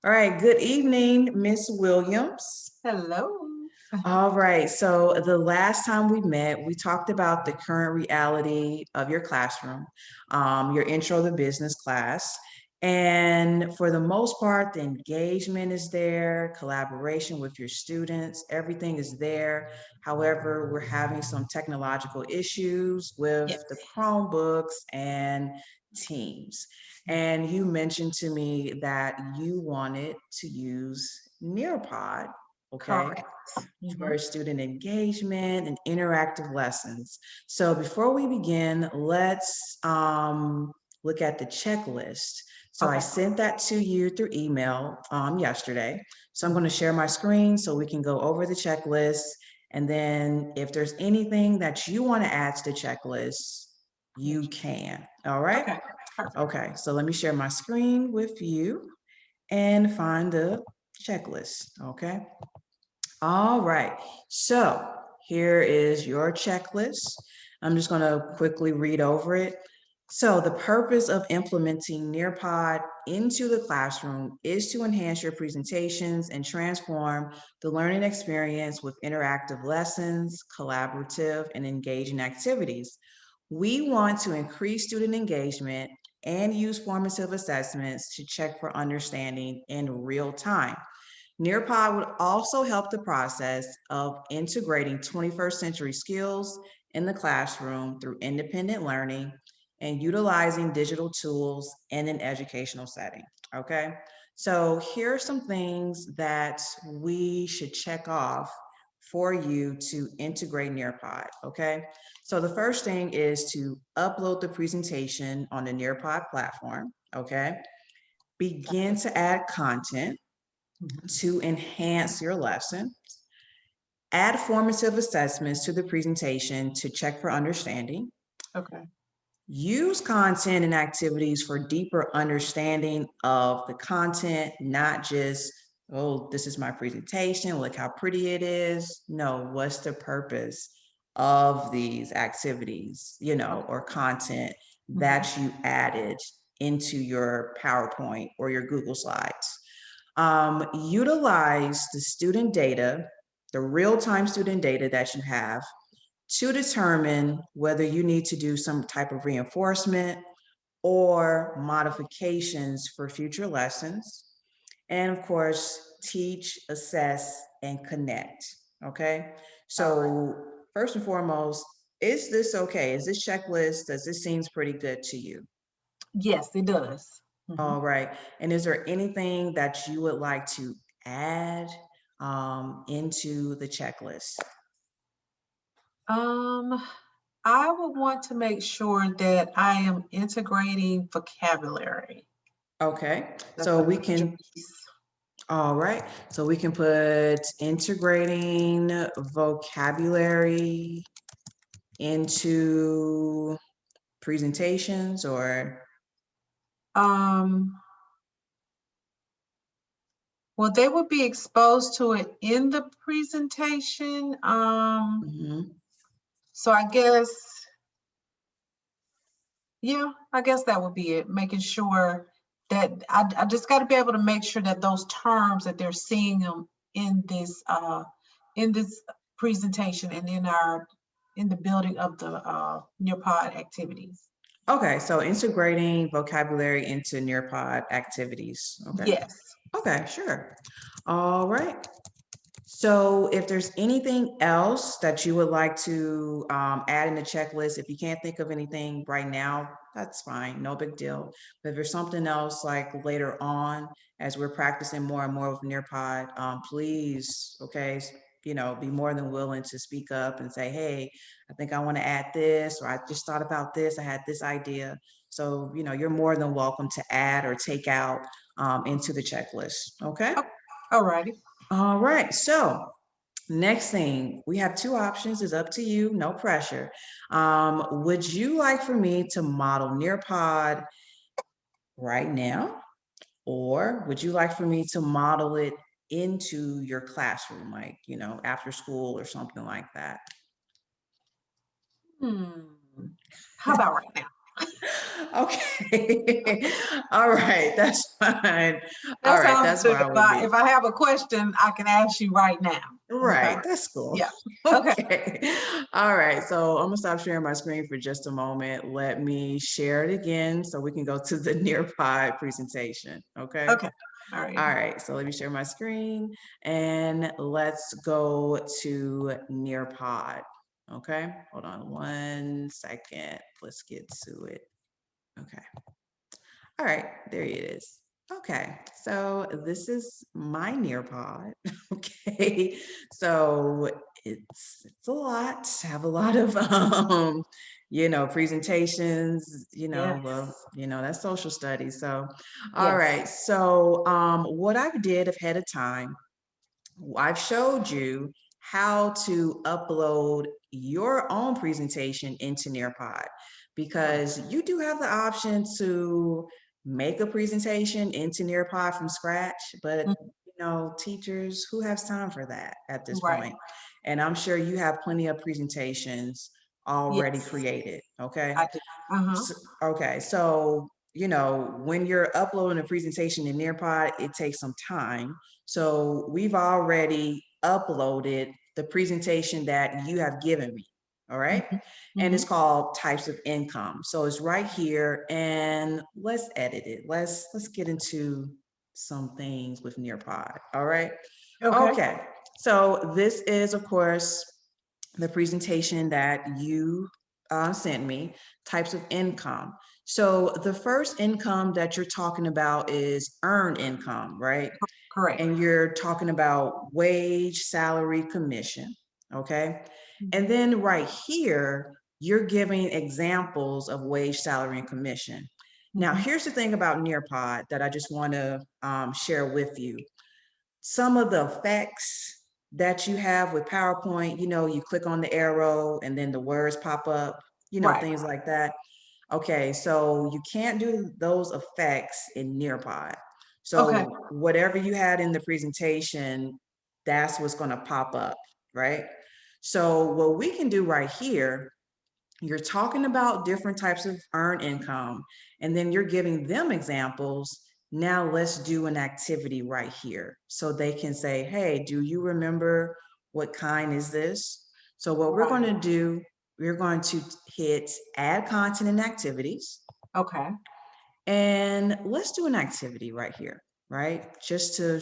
All right, good evening, Miss Williams. Hello. All right, so the last time we met, we talked about the current reality of your classroom, your intro to business class. And for the most part, the engagement is there, collaboration with your students, everything is there. However, we're having some technological issues with Yes. the Chromebooks and Teams. And you mentioned to me that you wanted to use Nearpod, okay? Correct. For student engagement and interactive lessons. So before we begin, let's look at the checklist. So I Okay. sent that to you through email yesterday. So I'm going to share my screen so we can go over the checklist. And then if there's anything that you want to add to the checklist, you can. All right. Okay. Perfect. Okay. So let me share my screen with you and find the checklist. Okay. All right, so here is your checklist. I'm just going to quickly read over it. So, the purpose of implementing Nearpod into the classroom is to enhance your presentations and transform the learning experience with interactive lessons, collaborative, and engaging activities. We want to increase student engagement and use formative assessments to check for understanding in real time. Nearpod would also help the process of integrating 21st century skills in the classroom through independent learning and utilizing digital tools in an educational setting. Okay, so here are some things that we should check off for you to integrate Nearpod. Okay, so the first thing is to upload the presentation on the Nearpod platform. Okay, begin to add content Mhm. to enhance your lesson. Add formative assessments to the presentation to check for understanding. Okay. Use content and activities for deeper understanding of the content, not just, oh, this is my presentation, look how pretty it is. No, what's the purpose of these activities, Okay. or content Mhm. that you added into your PowerPoint or your Google Slides? Utilize the student data, the real time student data that you have to determine whether you need to do some type of reinforcement or modifications for future lessons. And of course, teach, assess, and connect. Okay. All right. So, first and foremost, is this okay? Is this checklist, does this seems pretty good to you? Yes, it does. Mhm. All right. And is there anything that you would like to add into the checklist? Um, I would want to make sure that I am integrating vocabulary. Okay. That's So a we major can, piece. all right. So we can put integrating vocabulary into presentations or, Um, well, they would be exposed to it in the presentation. mhm. So I guess, yeah, I guess that would be it. Making sure that I just got to be able to make sure that those terms that they're seeing them in this presentation and in the building of the Nearpod activities. Okay. So integrating vocabulary into Nearpod activities. Okay. Yes. Okay. Sure. All right. So if there's anything else that you would like to add in the checklist, if you can't think of anything right now, that's fine, no big deal. But if there's something else like later on, as we're practicing more and more with Nearpod, please, okay, be more than willing to speak up and say, hey, I think I want to add this, or I just thought about this, I had this idea. So, you're more than welcome to add or take out into the checklist, okay? Oh, all righty. All right. So next thing, we have two options. It's up to you. No pressure. Would you like for me to model Nearpod right now, or would you like for me to model it into your classroom, like after school or something like that? Hmm. How about right now? Okay. All right, that's fine. All That right, sounds that's good. fine with me. If I have a question, I can ask you right now. Okay. Right, that's cool. Yeah. Okay. Okay. All right, so I'm gonna stop sharing my screen for just a moment. Let me share it again so we can go to the Nearpod presentation, okay? Okay. All right. All right, so let me share my screen and let's go to Nearpod, okay? Hold on 1 second. Let's get to it. Okay. All right, there it is. Okay, so this is my Nearpod. Okay, so it's a lot. Have a lot of presentations. Yes. That's social studies. So, all Yes. right. So, what I did ahead of time, I've showed you how to upload your own presentation into Nearpod Right. because you do have the option to make a presentation into Nearpod from scratch, but Mm, teachers, who has time for that at this right. point? And I'm sure you have plenty of presentations already Yes, created, okay? I do. Uh-huh. Okay, so when you're uploading a presentation in Nearpod, it takes some time. So we've already uploaded the presentation that you have given me. All right. Mhm. And it's Mhm. called types of income. So it's right here and let's edit it. Let's get into some things with Nearpod. All right. Okay. Okay. So this is, of course, the presentation that you sent me, types of income. So the first income that you're talking about is earned income, right? Correct. And you're talking about wage, salary, commission, okay? And Mhm. then right here, you're giving examples of wage, salary, and commission. Now, Mhm. here's the thing about Nearpod that I just want to share with you. Some of the effects that you have with PowerPoint, you click on the arrow and then the words pop up, Right. things like that. Okay, so you can't do those effects in Nearpod. Okay. So whatever you had in the presentation, that's what's going to pop up, right? So what we can do right here, you're talking about different types of earned income, and then you're giving them examples. Now let's do an activity right here. So they can say, hey, do you remember what kind is this? So what we're going Right. to do, we're going to hit add content and activities. Okay. And let's do an activity right here, right? Just to,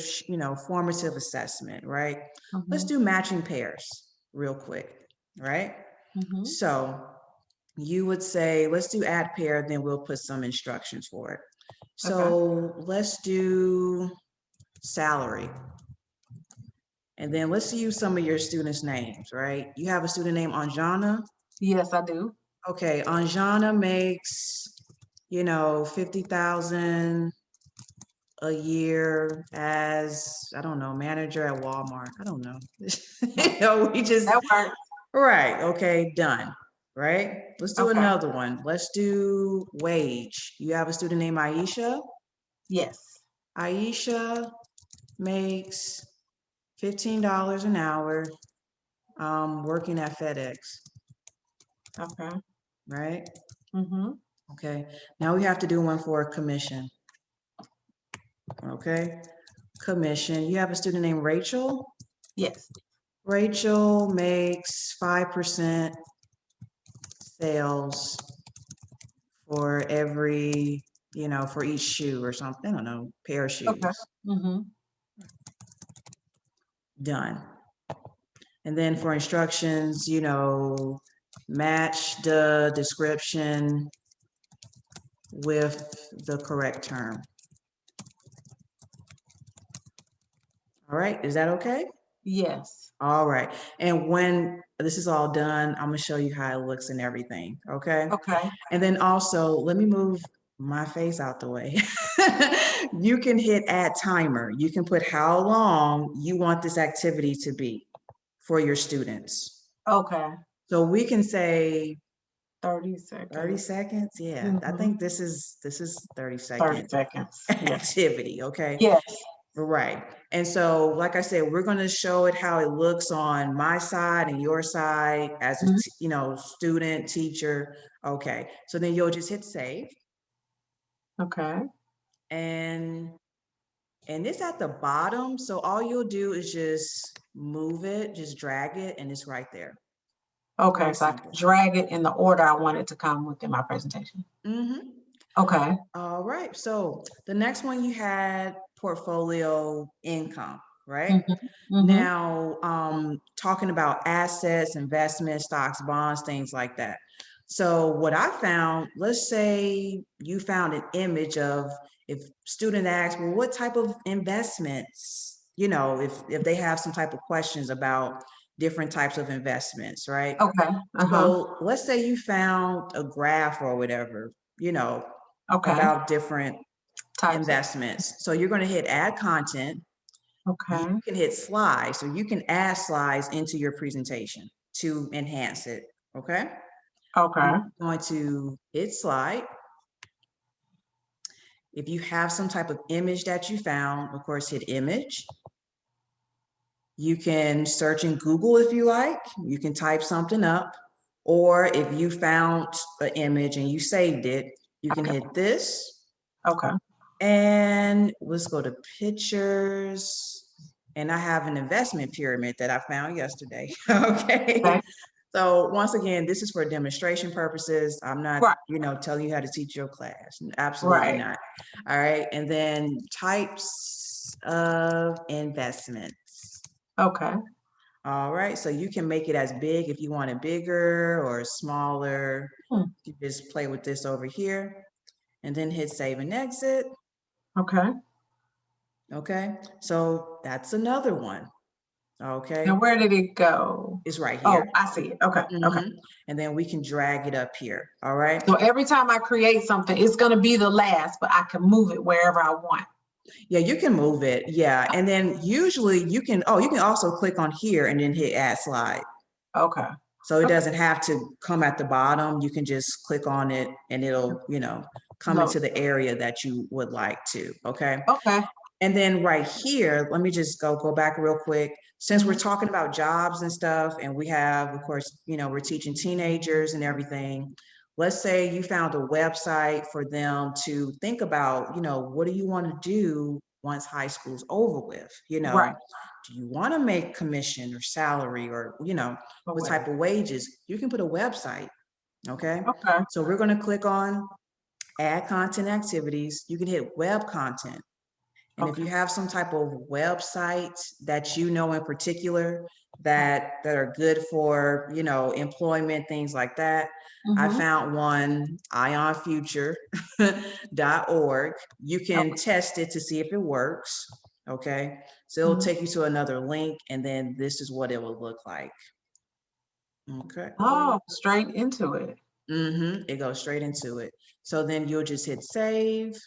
formative assessment, right? Let's Mhm. do matching pairs real quick, right? Mhm. So you would say, let's do add pair, then we'll put some instructions for it. Okay. So let's do salary. And then let's use some of your students' names, right? You have a student named Anjana. Yes, I do. Okay, Anjana makes, 50,000 a year as, I don't know, manager at Walmart. I don't know. Okay. We just, That works. right, okay, done. Right? Let's do Okay. another one. Let's do wage. You have a student named Aisha. Yes. Aisha makes $15 an hour working at FedEx, Okay. right? Mhm. Okay. Now we have to do one for a commission. Okay. Commission. You have a student named Rachel. Yes. Rachel makes 5% sales for every, for each shoe or something. I don't know, pair of Okay. shoes. Mhm. Done. And then for instructions, match the description with the correct term. All right, is that okay? Yes. All right. And when this is all done, I'm gonna show you how it looks and everything, okay? Okay. And then also, let me move my face out the way. You can hit add timer. You can put how long you want this activity to be for your students. Okay. So we can say 30 30 seconds. seconds. Yeah, I Mhm. think this is 30 30 second seconds. Yeah. activity, okay? Yes. Right. And so, like I said, we're going to show it how it looks on my side and your side as a, Mhm. student, teacher. Okay. So then you'll just hit save, Okay. and it's at the bottom. So all you'll do is just move it, just drag it, and it's right there. Okay, Very so I can simple. drag it in the order I want it to come within my presentation. Mm-hmm. Okay. All right. So the next one you had portfolio income, right? Mhm. Mhm. Now, talking about assets, investments, stocks, bonds, things like that. So what I found, let's say you found an image of, if student asks, well, what type of investments, if they have some type of questions about different types of investments, right? Okay. Uh-huh. So let's say you found a graph or whatever, Okay. about different Types of. investments. So you're going to hit add content. You Okay. can hit slides. So you can add slides into your presentation to enhance it. Okay. Okay. I'm going to hit slide. If you have some type of image that you found, of course, hit image. You can search in Google if you like. You can type something up. Or if you found an image and you saved it, you can Okay. hit this. Okay. And let's go to pictures. And I have an investment pyramid that I found yesterday. Okay. Okay. So once again, this is for demonstration purposes. I'm not, Right. telling you how to teach your class. Absolutely Right. not. All right. And then types of investments. Okay. All right. So you can make it as big if you want it bigger or smaller. Hmm. You just play with this over here and then hit save and exit. Okay. Okay, so that's another one. Okay, Now where did it go? it's right Oh, here. I see it. Okay. Okay. And then we can drag it up here. All right. So every time I create something, it's going to be the last, but I can move it wherever I want. Yeah, you can move it. Yeah, and then usually you can. Oh, you can also click on here and then hit add slide. Okay. So it Okay. doesn't have to come at the bottom. You can just click on it and it'll, come Load. into the area that you would like to. Okay. Okay. And then right here, let me just go back real quick. Since we're talking about jobs and stuff, and we have, of course, we're teaching teenagers and everything. Let's say you found a website for them to think about, what do you want to do once high school's over with? Right. Do you want to make commission or salary or, what Away. type of wages? You can put a website. Okay. Okay. So we're going to click on add content activities. You can hit web content. And if Okay. you have some type of websites that in particular that are good for, employment, things like that, I Mm-hmm. found one, ionfuture.org. You can Okay. test it to see if it works. Okay. So it'll Mhm. take you to another link, and then this is what it will look like. Okay. Oh, straight into it. It goes straight into it. So then you'll just hit save.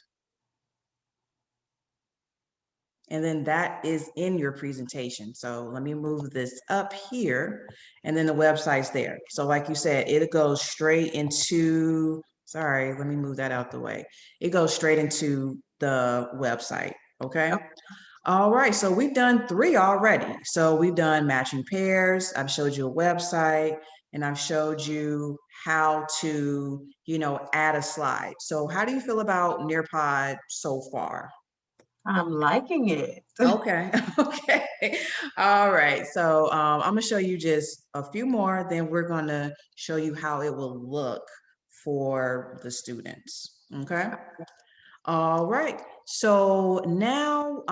And then that is in your presentation. So let me move this up here, and then the website's there. So like you said, it goes straight into, sorry, let me move that out the way. It goes straight into the website, okay? Okay. All right, so we've done 3 already. So we've done matching pairs, I've showed you a website, and I've showed you how to, add a slide. So how do you feel about Nearpod so far? I'm liking it. Okay. Okay. All right. So I'm gonna show you just a few more, then we're gonna show you how it will look for the students. Okay. All right. So now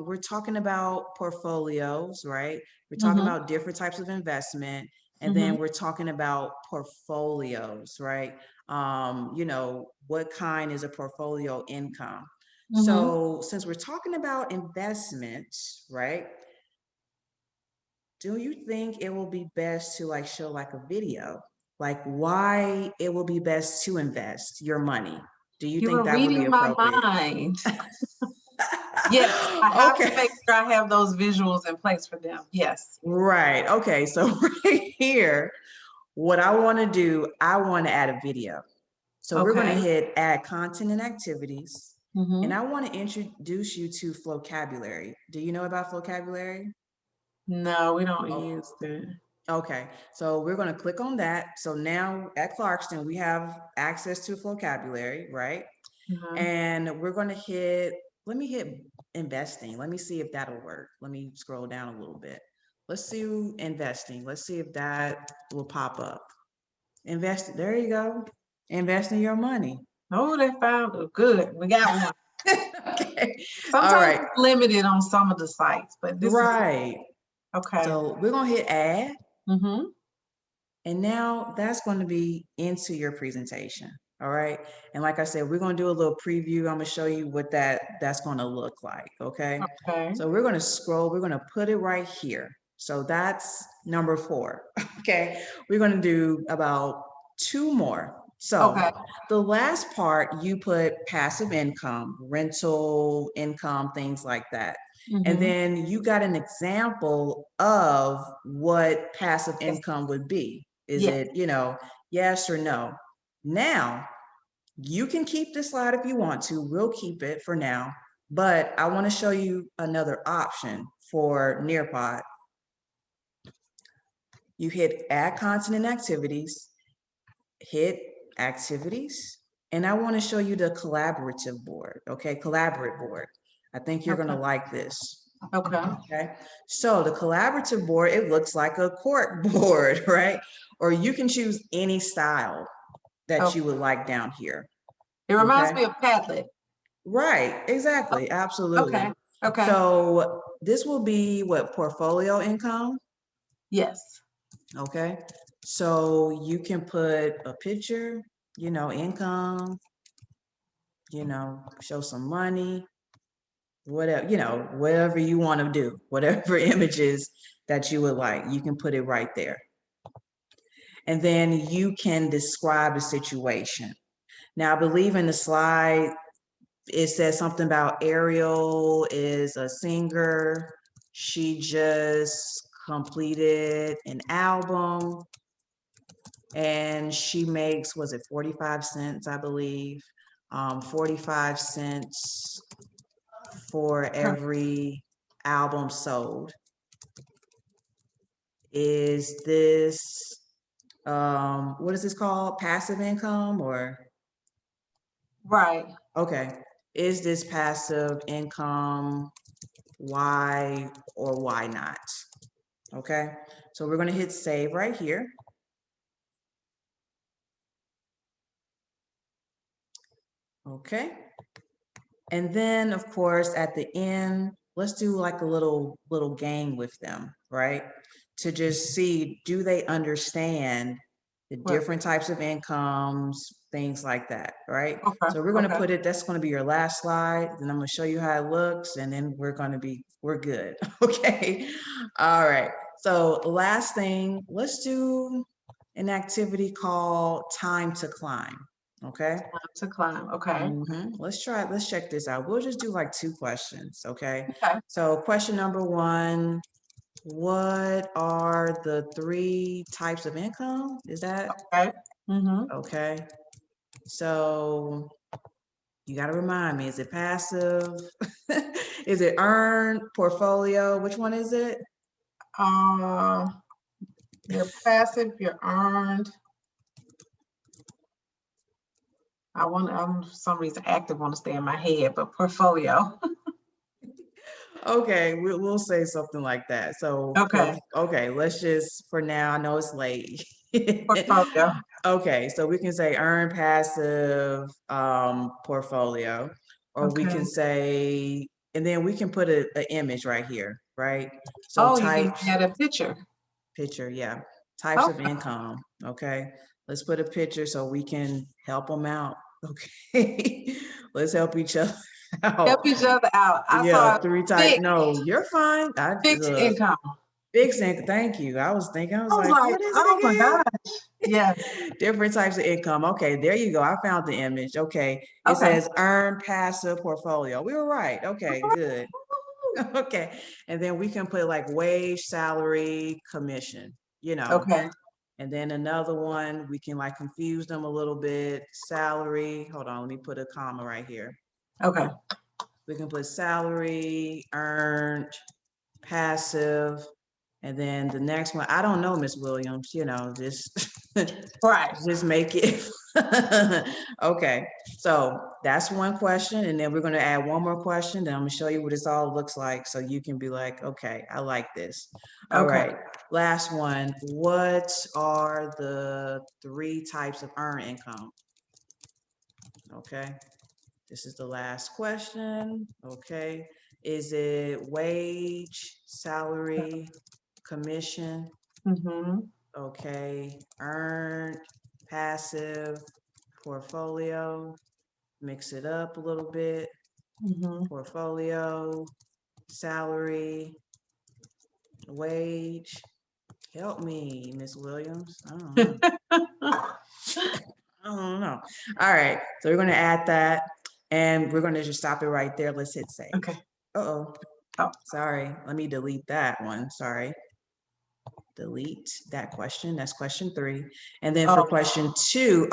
we're talking about portfolios, right? We're talking Mm-hmm. about different types of investment, and Mm-hmm. then we're talking about portfolios, right? What kind is a portfolio income? Mm-hmm. So since we're talking about investments, right? Do you think it will be best to show a video, like why it will be best to invest your money? Do you You think were that would be reading my appropriate? mind. Yes, I have to Okay. make sure I have those visuals in place for them. Yes. Right. Okay. So right here, what I want to do, I want to add a video. So we're going to Okay. hit add content and activities. And Mm-hmm. I want to introduce you to vocabulary. Do you know about vocabulary? No, we don't Oh, use that. okay, so we're going to click on that. So now at Clarkston, we have access to vocabulary, right? Mm-hmm. And we're going to let me hit investing. Let me see if that'll work. Let me scroll down a little bit. Let's see investing. Let's see if that will pop up. Invest, there you go. Investing your money. Oh, they found it. Good. We got one. Okay. All Sometimes right. it's limited on some of the sites, but this is Right. okay. So we're going to hit add. Mm-hmm. And now that's going to be into your presentation. All right. And like I said, we're going to do a little preview. I'm going to show you what that's going to look like. Okay. Okay. So we're going to scroll. We're going to put it right here. So that's number 4. Okay. We're going to do about 2 more. So Okay. the last part, you put passive income, rental income, things like that. And Mm-hmm. then you got an example of what passive Yes. income would be. Is Yes. it, yes or no? Now, you can keep this slide if you want to. We'll keep it for now. But I want to show you another option for Nearpod. You hit add content and activities, hit activities, and I want to show you the collaborative board. Okay, collaborate board. I think you're going to Okay. like this. Okay. Okay, so the collaborative board, it looks like a cork board, right? Or you can choose any style that Okay. you would like down here. It reminds Okay, me of Padlet. right, exactly, Okay. absolutely. Okay. So this will be what, portfolio income, Yes. okay? So you can put a picture, income, show some money, whatever, whatever you want to do, whatever images that you would like, you can put it right there. And then you can describe the situation. Now, I believe in the slide, it says something about Ariel is a singer. She just completed an album and she makes, was it 45 cents, I believe? 45 cents for Huh. every album sold. Is this, what is this called? Passive income or? Right. Okay. Is this passive income? Why or why not? Okay. So we're going to hit save right here. Okay. And then of course, at the end, let's do like a little game with them, right? To just see, do they understand the Right. different types of incomes, things like that, right? Okay. So we're going to Okay. put it, that's going to be your last slide. Then I'm going to show you how it looks and then we're good. Okay. All right. So last thing, let's do an activity called time to climb. Okay. Time to climb. Okay. Let's check this out. We'll just do like 2 questions. Okay. Okay. So question number 1, what are the 3 types of income? Is that Okay. Mm-hmm. okay? So you got to remind me, is it passive? Is it earned, portfolio? Which one is it? Uh, you're passive, you're earned. I'm for some reason active want to stay in my head, but portfolio. Okay, we'll say something like that. So, Okay. okay, let's just, for now, I know it's late. Portfolio. Okay, so we can say earn passive portfolio, or we Okay. can say, and then we can put a image right here, right? So Oh, you can types, add a picture. picture, yeah, types of Okay. income. Okay, let's put a picture so we can help them out. Okay, let's help each other Help out. each other out. I Yeah, saw 3 type. fixed, No, you're fine. I fixed look, income. fixed income. Thank you. I was thinking, I I was was like, like, what is oh my it gosh. Yeah. again? Different types of income. Okay, there you go. I found the image. Okay, it Okay. says earn passive portfolio. We were right. Okay, good. Okay, and then we can put like wage, salary, commission. Okay. And then another one, we can like confuse them a little bit. Salary. Hold on, let me put a comma right here. Okay. We can put salary, earned, passive, and then the next one, I don't know, Miss Williams, you know, just, Right. just make it. Okay, so that's one question, and then we're gonna add one more question, then I'm gonna show you what this all looks like, so you can be like, okay, I like this. All Okay. right, last one. What are the 3 types of earned income? Okay, this is the last question. Okay, is it wage, salary, commission? Mm-hmm. Okay, earned, passive, portfolio. Mix it up a little bit. Mm-hmm. Portfolio, salary, wage. Help me, Miss Williams. I don't know. I don't know. All right, so we're gonna add that, and we're gonna just stop it right there. Let's hit save. Okay. Uh-oh. Oh. Sorry, let me delete that one. Sorry. Delete that question. That's question 3. And then for Oh. question 2,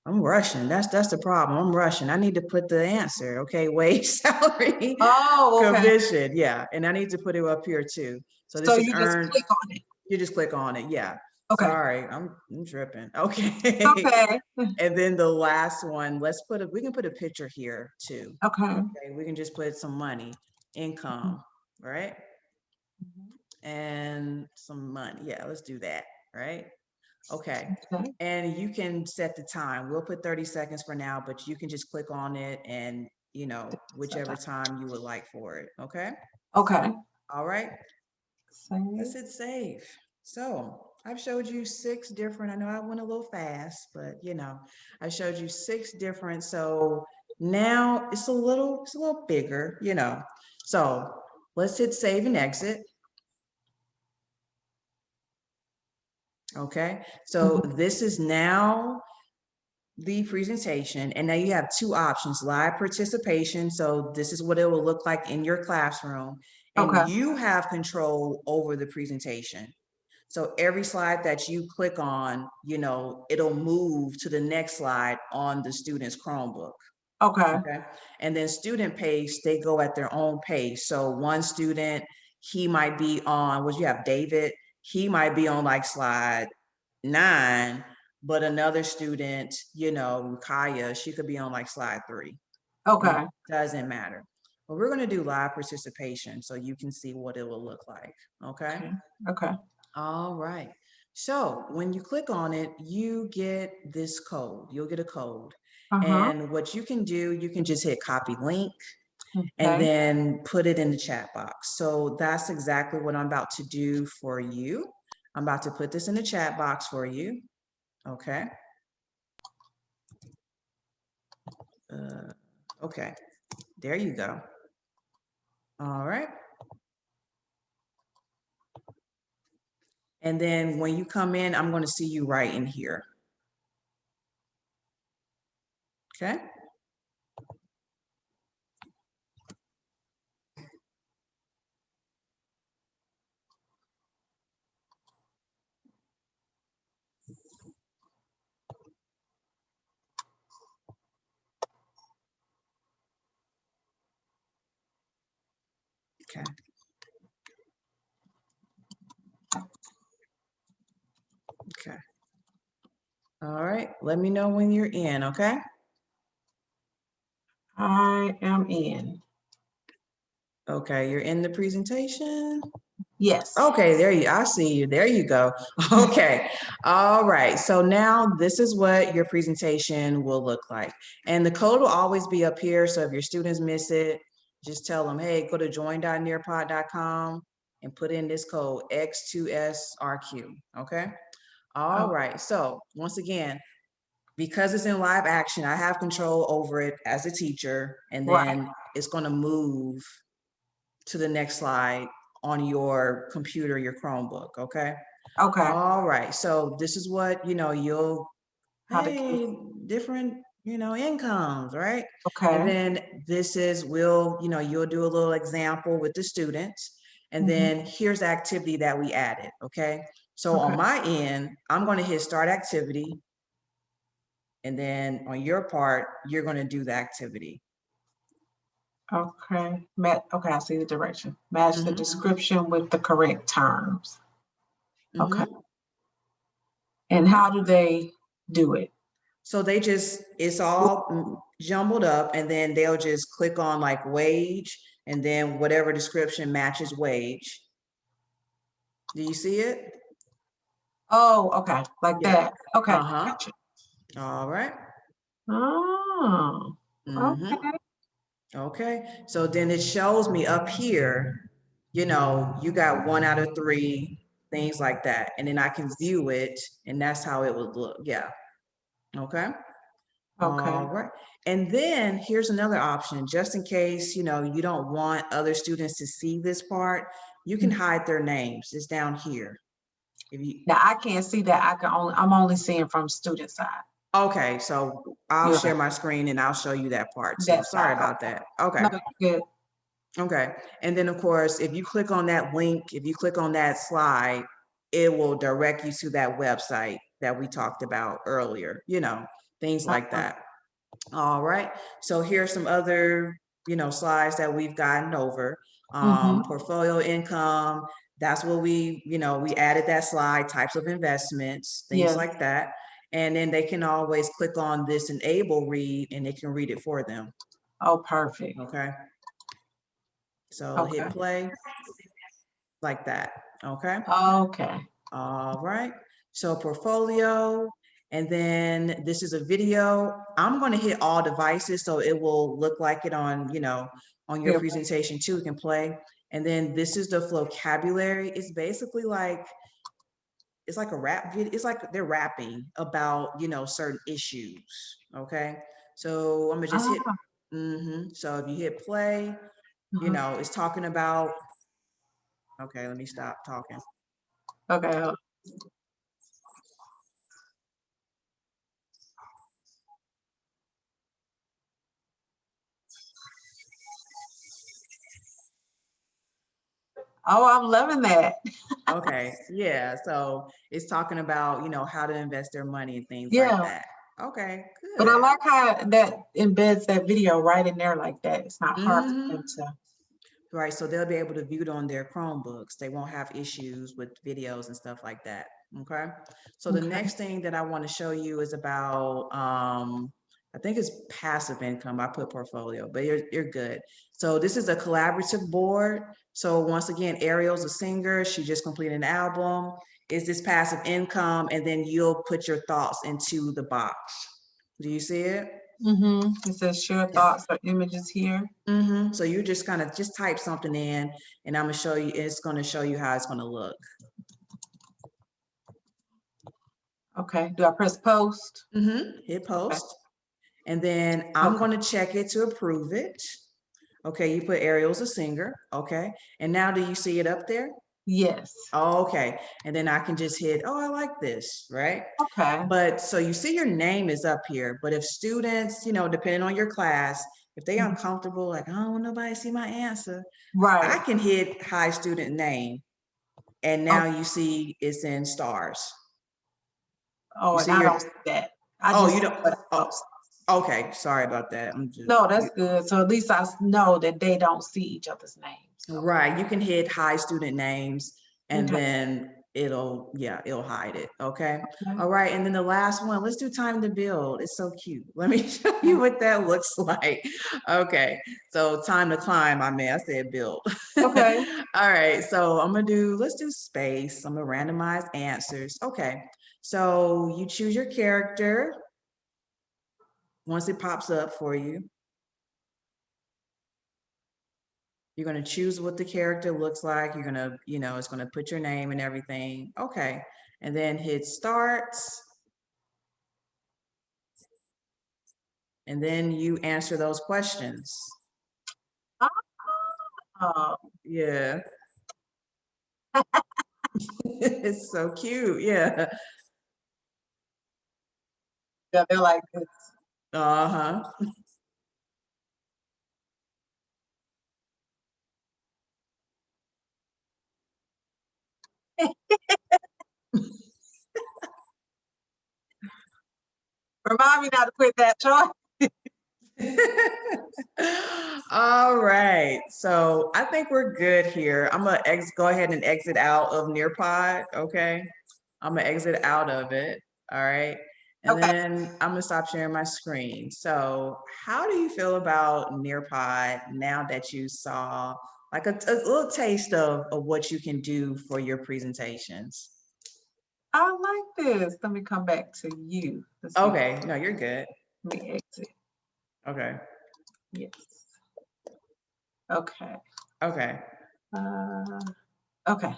I'm rushing. That's the problem. I'm rushing. I need to put the answer. Okay, wage, salary, Oh, okay. commission. Yeah, and I need to put it up here too. So So this is you just earned. click on it. You just click on it. Yeah. Okay. Sorry, I'm tripping. Okay. Okay. And then the last one, we can put a picture here too. Okay. Okay, we can just put some money, income, right? Mm-hmm. And some money. Yeah, let's do that, right? Okay. Okay. And you can set the time. We'll put 30 seconds for now, but you can just click on it and, whichever time you would like for it. Okay. Okay. All right. Let's Save. hit save. So I've showed you 6 different, I know I went a little fast, but I showed you 6 different. So now it's a little bigger. So let's hit save and exit. Okay, so Mm-hmm. this is now the presentation, and now you have 2 options: live participation. So this is what it will look like in your classroom, and Okay. you have control over the presentation. So every slide that you click on, it'll move to the next slide on the student's Chromebook. Okay. Okay. And then student pace, they go at their own pace. So one student, he might be on, what you have, David, he might be on like slide 9, but another student, Kaya, she could be on like slide 3. Okay. It doesn't matter. But we're going to do live participation so you can see what it will look like. Okay. Okay. Okay. All right. So when you click on it, you get this code. You'll get a code. Uh-huh. And what you can do, you can just hit copy link and Okay. then put it in the chat box. So that's exactly what I'm about to do for you. I'm about to put this in the chat box for you. Okay. Okay. There you go. All right. And then when you come in, I'm going to see you right in here. Okay. Okay. Okay. All right. Let me know when you're in. Okay. I am in. Okay. You're in the presentation. Yes. Okay, I see you. There you go. Okay. All right. So now this is what your presentation will look like. And the code will always be up here. So if your students miss it, just tell them, hey, go to join.nearpod.com and put in this code X2SRQ. Okay. All Okay. right. So once again, because it's in live action, I have control over it as a teacher, and Right. then it's going to move to the next slide on your computer, your Chromebook, okay? Okay. All right, so this is what, How to get. different, incomes, right? And Okay. then this is, you'll do a little example with the students, and Mm-hmm. then here's the activity that we added, okay? So on Okay. my end, I'm gonna hit start activity, And then on your part, you're going to do the activity. Okay, okay, I see the direction. Match the description with the correct terms. Okay. And how do they do it? So they just, it's all jumbled up, and then they'll just click on like wage, and then whatever description matches wage. Do you see it? Oh, okay, like Yeah. that. Okay, Uh-huh. gotcha. All right. Oh, Mm-hmm. okay. Okay. So then it shows me up here, you know, you got 1 out of 3, things like that. And then I can view it, and that's how it would look. Yeah. Okay. Okay. All right. And then here's another option, just in case, you know, you don't want other students to see this part, you can hide their names. It's down here. If you, Now I can't see that. I'm only seeing from student side. okay, so I'll Yeah, share my screen and I'll show you that part too. that Sorry side. about Okay. that. Okay. No, that's good. Okay. And then of course, if you click on that link, if you click on that slide, it will direct you to that website that we talked about earlier, you know, things like that. All right. So here's some other, you know, slides that we've gotten over. Portfolio income, that's what we, you know, we added that slide, types of investments, things Yeah. like that. And then they can always click on this enable read, and it can read it for them. Oh, perfect. Okay. So Okay. hit play like that. Okay. Okay. All right. So portfolio, and then this is a video. I'm going to hit all devices so it will look like it on, you know, on your Yeah. presentation too. You can play. And then this is the vocabulary. It's basically like, it's like a rap video. It's like they're rapping about, you know, certain issues. Okay. So I'm gonna just hit, Ah, so if you hit play, you uh-huh. know, it's talking about, okay, let me stop talking. Okay. Oh, I'm loving that. Okay, yeah, so it's talking about, you know, how to invest their money and things like Yeah. that. Okay, But I good. like how that embeds that video right in there like that. It's not hard for them to. Right, so they'll be able to view it on their Chromebooks. They won't have issues with videos and stuff like that. Okay. So the Okay. next thing that I want to show you is about I think it's passive income. I put portfolio, but you're good. So this is a collaborative board. So once again, Ariel's a singer. She just completed an album. Is this passive income? And then you'll put your thoughts into the box. Do you see it? It says share Yeah. thoughts or images here. So you just kind of just type something in, and I'm gonna show you. It's gonna show you how it's gonna look. Okay. Do I press post? Hit Okay. post, and then I'm Okay. gonna check it to approve it. Okay, you put Ariel's a singer. Okay, and now do you see it up there? Yes. Okay, and then I can just hit, oh, I like this, right? Okay. But so you see your name is up here, but if students, you know, depending on your class, if they uncomfortable, like, I don't want nobody to see my answer, I Right. can hit hide student name, and Oh, now you see it's in stars. oh, You and see I your, don't see that. I oh, just you see don't, what I oh, post. okay, sorry about that. I'm just, No, that's good. So at least know that they don't see each other's names. right, you can hit hide student names, and Okay. then it'll, yeah, it'll hide it, okay? Okay. All right, and then the last one, let's do time to build. It's so cute. Let me show you what that looks like. Okay, so time to climb, I said build. Okay. All right, so I'm gonna do, let's do space. I'm gonna randomize answers. Okay, so you choose your character once it pops up for you. You're going to choose what the character looks like. You're going to, you know, it's going to put your name and everything. Okay. And then hit start. And then you answer those questions. Oh, Yeah. It's so cute. Yeah. yeah, they're like this. Uh-huh. Remind me not to quit that, Troy. All right. So I think we're good here. I'm gonna go ahead and exit out of Nearpod. Okay. I'm gonna exit out of it. All right. And Okay. then I'm gonna stop sharing my screen. So how do you feel about Nearpod now that you saw like a little taste of what you can do for your presentations? I like this. Let me come back to you. Let's see. Okay. No, you're good. Let me exit. Okay. Yes. Okay. Okay. Okay.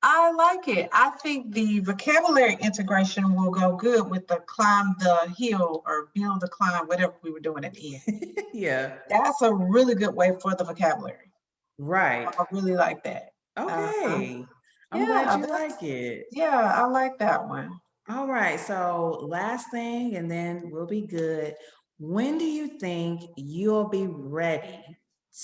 I like it. I think the vocabulary integration will go good with the climb the hill or build the climb, whatever we were doing at the end. Yeah. That's a really good way for the vocabulary. Right. I really like that. Okay. I'm glad Yeah, you like it. yeah, I like that one. All right. So, last thing, and then we'll be good. When do you think you'll be ready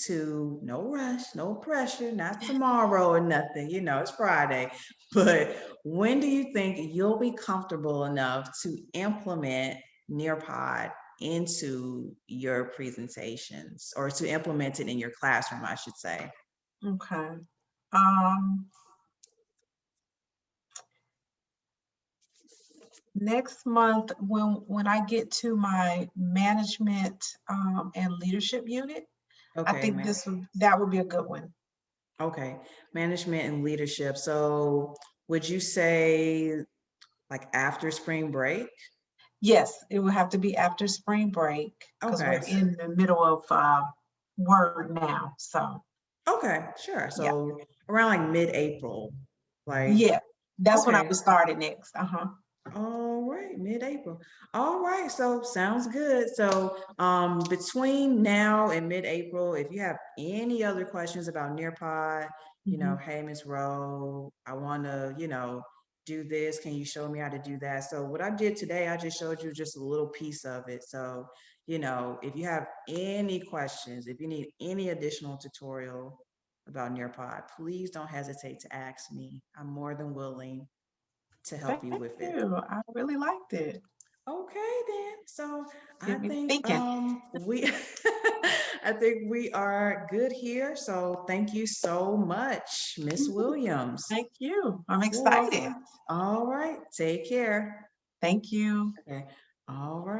to, no rush, no pressure, not tomorrow or nothing, it's Friday, but when do you think you'll be comfortable enough to implement Nearpod into your presentations or to implement it in your classroom, I should say? Okay. Um, Next month, when I get to my management and leadership unit, I Okay, think man. that would be a good one. Okay, management and leadership. So would you say like after spring break? Yes, it will have to be after spring break because we're Okay, in the middle of Word now. So okay, sure. yeah, So around like mid-April, like, yeah, that's when I okay. would start it next. Uh-huh. All right, mid-April. All right, so sounds good. So between now and mid-April, if you have any other questions about Nearpod, Hmm. hey, Miss Rowe, I want to, do this. Can you show me how to do that? So what I did today, I just showed you just a little piece of it. So, if you have any questions, if you need any additional tutorial about Nearpod, please don't hesitate to ask me. I'm more than willing to help Thank you with it. you. I really liked it. Okay then. So I Get me think thinking. we I think we are good here. So thank you so much, Miss Mhm. Williams. Thank you. I'm You're excited. welcome. All right. Take care. Thank you. Okay. All right.